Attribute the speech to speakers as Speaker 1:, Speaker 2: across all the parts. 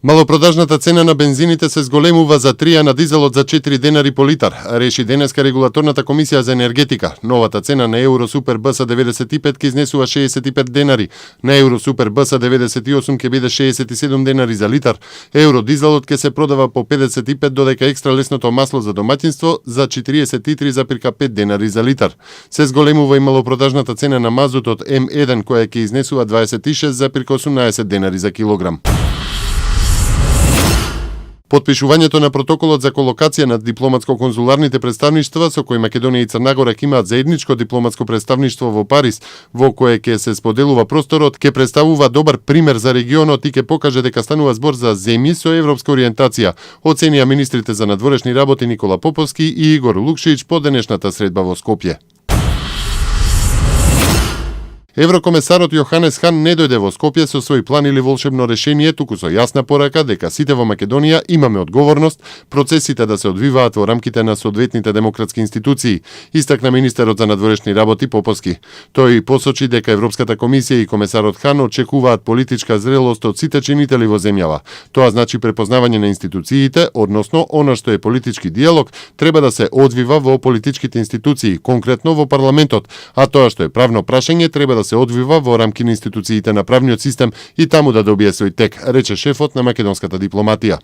Speaker 1: Малопродажната цена на бензините се зголемува за 3, а на дизелот за 4 денари по литар, реши денеска регулаторната комисија за енергетика. Новата цена на Евро Супер БС 95 ќе изнесува 65 денари, на Евро Супер БС 98 ќе биде 67 денари за литар. Евро дизелот ќе се продава по 55, додека екстра лесното масло за домаќинство за 43,5 денари за литар. Се зголемува и малопродажната цена на мазутот М1 која ќе изнесува 26,18 денари за килограм. Потпишувањето на протоколот за колокација на дипломатско-конзуларните представништва со кој Македонија и Црна Гора ќе имаат заедничко дипломатско представништво во Париз, во кое ќе се споделува просторот, ќе представува добар пример за регионот и ќе покаже дека станува збор за земји со европска ориентација, оценија министрите за надворешни работи Никола Поповски и Игор Лукшич по денешната средба во Скопје. Еврокомесарот Јоханес Хан не дојде во Скопје со свој план или волшебно решение, туку со јасна порака дека сите во Македонија имаме одговорност процесите да се одвиваат во рамките на соодветните демократски институции, истакна министерот за надворешни работи Поповски. Тој посочи дека Европската комисија и комесарот Хан очекуваат политичка зрелост од сите чинители во земјава. Тоа значи препознавање на институциите, односно она што е политички диалог треба да се одвива во политичките институции, конкретно во парламентот, а тоа што е правно прашање треба да се одвива во рамки на институциите на правниот систем и таму да добие свој тек, рече шефот на македонската дипломатија.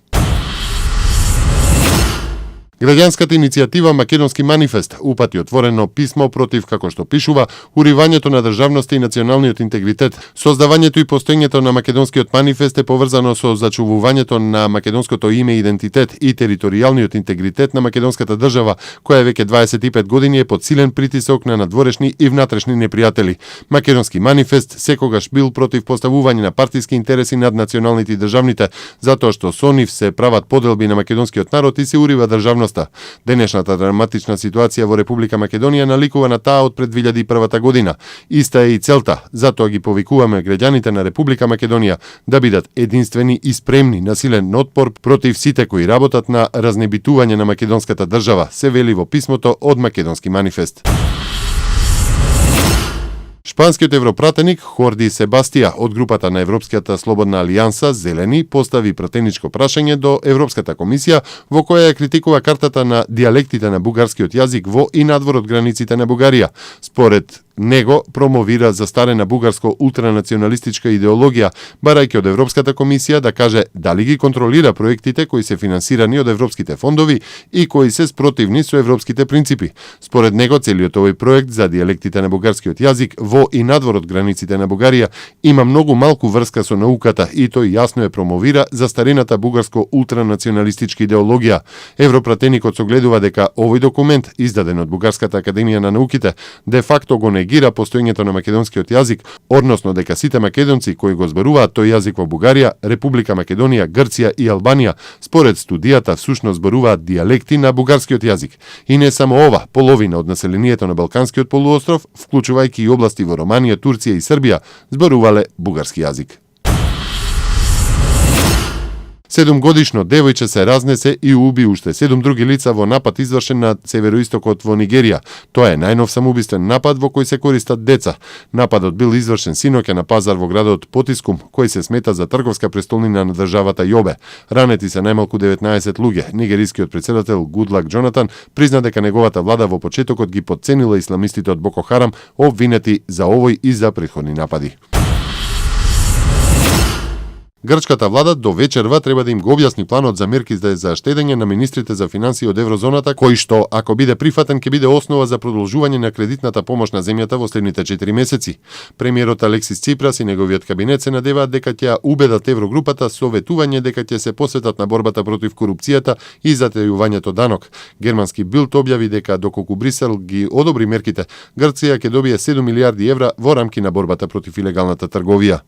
Speaker 1: Граѓанската иницијатива Македонски манифест упати отворено писмо против, како што пишува, уривањето на државноста и националниот интегритет. Создавањето и постоењето на Македонскиот манифест е поврзано со зачувувањето на македонското име и идентитет и територијалниот интегритет на македонската држава, која веќе 25 години е под силен притисок на надворешни и внатрешни непријатели. Македонски манифест секогаш бил против поставување на партиски интереси над националните и државните, затоа што со нив се прават поделби на македонскиот народ и се урива државноста. Денешната драматична ситуација во Република Македонија наликува на таа од пред 2001 година. Иста е и целта, затоа ги повикуваме граѓаните на Република Македонија да бидат единствени и спремни на силен отпор против сите кои работат на разнебитување на македонската држава, се вели во писмото од Македонски манифест. Шпанскиот европратеник Хорди Себастија од групата на Европската слободна алијанса Зелени постави пратеничко прашање до Европската комисија во која ја критикува картата на дијалектите на бугарскиот јазик во и надвор од границите на Бугарија. Според него промовира застарена бугарско ултранационалистичка идеологија, барајќи од Европската комисија да каже дали ги контролира проектите кои се финансирани од европските фондови и кои се спротивни со европските принципи. Според него целиот овој проект за дијалектите на бугарскиот јазик во и надвор од границите на Бугарија има многу малку врска со науката и тој јасно е промовира застарената бугарско ултранационалистичка идеологија. Европратеникот согледува дека овој документ, издаден од Бугарската академија на науките, де факто го негира постоењето на македонскиот јазик, односно дека сите македонци кои го зборуваат тој јазик во Бугарија, Република Македонија, Грција и Албанија, според студијата всушност зборуваат дијалекти на бугарскиот јазик. И не само ова, половина од населението на Балканскиот полуостров, вклучувајќи и области во Романија, Турција и Србија, зборувале бугарски јазик. 7-годишно девојче се разнесе и уби уште 7 други лица во напад извршен на североистокот во Нигерија. Тоа е најнов самоубиствен напад во кој се користат деца. Нападот бил извршен синоќа на пазар во градот Потискум, кој се смета за трговска престолнина на државата Јобе. Ранети се најмалку 19 луѓе. Нигерискиот претседател Гудлак Џонатан призна дека неговата влада во почетокот ги потценила исламистите од Боко Харам, обвинети за овој и за претходни напади. Грчката влада до вечерва треба да им го објасни планот за мерки за штедење на министрите за финансии од еврозоната, кој што, ако биде прифатен, ќе биде основа за продолжување на кредитната помош на земјата во следните 4 месеци. Премиерот Алексис Ципрас и неговиот кабинет се надеваат дека ќе убедат еврогрупата со ветување дека ќе се посветат на борбата против корупцијата и затајувањето данок. Германски Билд објави дека доколку Брисел ги одобри мерките, Грција ќе добие 7 милиарди евра во рамки на борбата против илегалната трговија.